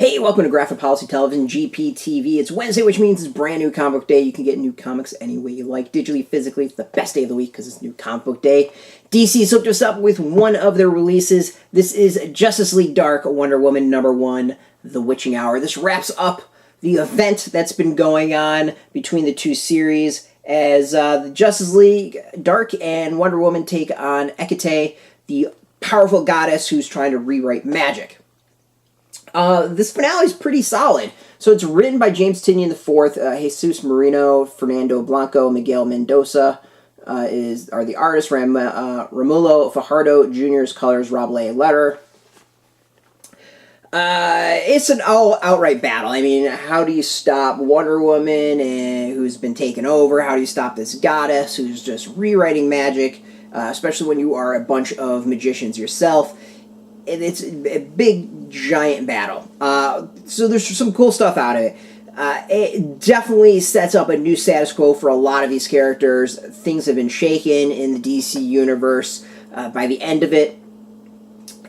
Hey, welcome to Graphic Policy Television, GPTV. It's Wednesday, which means it's brand new comic book day. You can get new comics any way you like, digitally, physically. It's the best day of the week because it's new comic book day. DC's hooked us up with one of their releases. This is Justice League Dark, Wonder Woman #1, The Witching Hour. This wraps up the event that's been going on between the two series as the Justice League Dark and Wonder Woman take on Hecate, the powerful goddess who's trying to rewrite magic. This finale is pretty solid. So it's written by James Tynion IV, Jesus Merino, Fernando, Blanco, Miguel, Mendonca are the artists. Romulo, Fajardo, Jr.'s colors, Rob Leigh, letter. It's an outright battle. I mean, how do you stop Wonder Woman, who's been taken over? How do you stop this goddess who's just rewriting magic, especially when you are a bunch of magicians yourself? It's a big, giant battle. So there's some cool stuff out of it. It definitely sets up a new status quo for a lot of these characters. Things have been shaken in the DC universe by the end of it.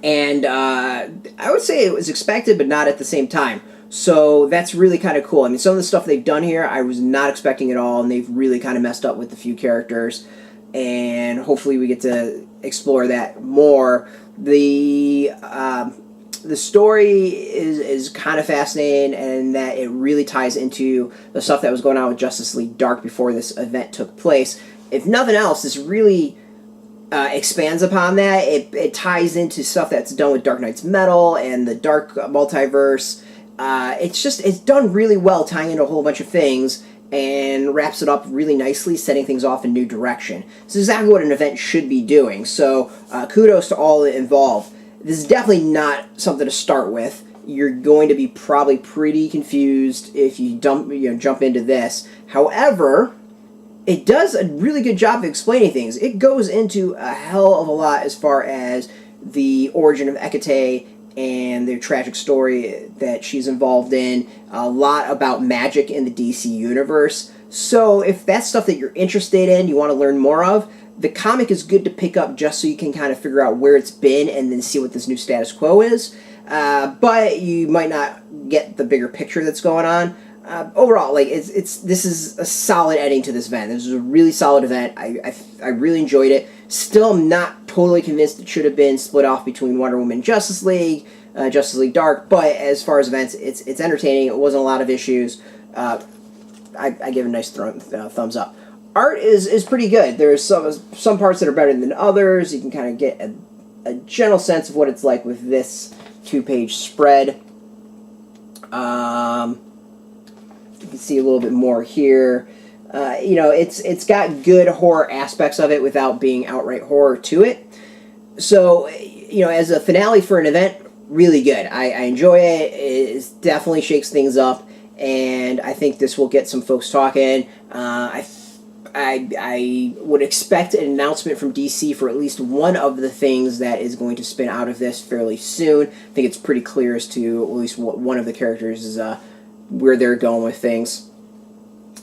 And I would say it was expected, but not at the same time. So that's really kind of cool. I mean, some of the stuff they've done here, I was not expecting at all, and they've really kind of messed up with a few characters. And hopefully we get to explore that more. The story is kind of fascinating, and that it really ties into the stuff that was going on with Justice League Dark before this event took place. If nothing else, this really expands upon that. It ties into stuff that's done with Dark Knight's Metal and the Dark multiverse. It's done really well, tying into a whole bunch of things, and wraps it up really nicely, setting things off in a new direction. This is exactly what an event should be doing, so kudos to all involved. This is definitely not something to start with. You're going to be probably pretty confused if you jump into this. However, it does a really good job of explaining things. It goes into a hell of a lot as far as the origin of Hecate and the tragic story that she's involved in, a lot about magic in the DC universe. So if that's stuff that you're interested in, you want to learn more of, the comic is good to pick up just so you can kind of figure out where it's been and then see what this new status quo is. But you might not get the bigger picture that's going on. Overall, this is a solid ending to this event. This is a really solid event. I really enjoyed it. Still not totally convinced it should have been split off between Wonder Woman and Justice League Dark, but as far as events, it's entertaining. It wasn't a lot of issues. I give a nice thumbs up. Art is pretty good. There's some parts that are better than others. You can kind of get a general sense of what it's like with this 2-page spread. You can see a little bit more here. It's got good horror aspects of it without being outright horror to it. So, as a finale for an event, really good. I enjoy it. It definitely shakes things up, and I think this will get some folks talking. I would expect an announcement from DC for at least one of the things that is going to spin out of this fairly soon. I think it's pretty clear as to at least what one of the characters is where they're going with things.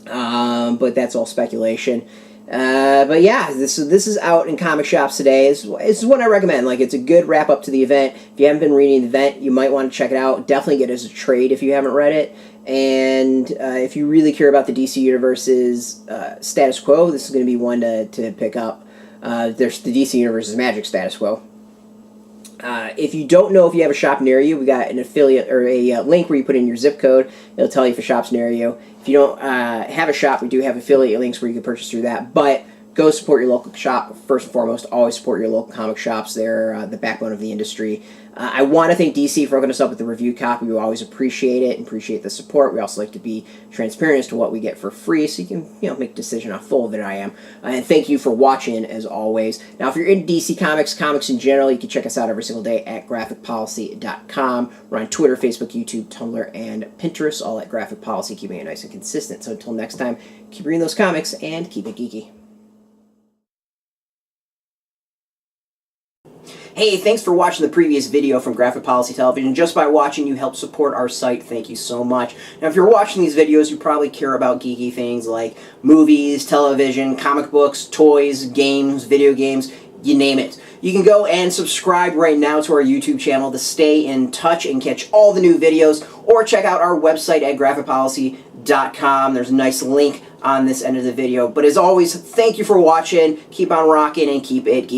But that's all speculation. But yeah, this is out in comic shops today. This is what I recommend. It's a good wrap up to the event. If you haven't been reading the event, you might want to check it out. Definitely get it as a trade if you haven't read it. And if you really care about the DC Universe's status quo, this is going to be one to pick up. There's the DC Universe's magic status quo. If you don't know if you have a shop near you, we got an affiliate or a link where you put in your zip code. It'll tell you if a shop's near you. If you don't have a shop, we do have affiliate links where you can purchase through that. But go support your local shop. First and foremost, always support your local comic shops. They're the backbone of the industry. I want to thank DC for hooking us up with the review copy. We always appreciate it and appreciate the support. We also like to be transparent as to what we get for free, so you can make a decision how full of it I am. And thank you for watching, as always. Now, if you're into DC comics in general, you can check us out every single day at graphicpolicy.com. We're on Twitter, Facebook, YouTube, Tumblr, and Pinterest, all at Graphic Policy, keeping it nice and consistent. So until next time, keep reading those comics and keep it geeky. Hey, thanks for watching the previous video from Graphic Policy Television. Just by watching, you help support our site. Thank you so much. Now, if you're watching these videos, you probably care about geeky things like movies, television, comic books, toys, games, video games. you name it. You can go and subscribe right now to our YouTube channel to stay in touch and catch all the new videos, or check out our website at graphicpolicy.com. There's a nice link on this end of the video. But as always, thank you for watching. Keep on rocking and keep it geeky.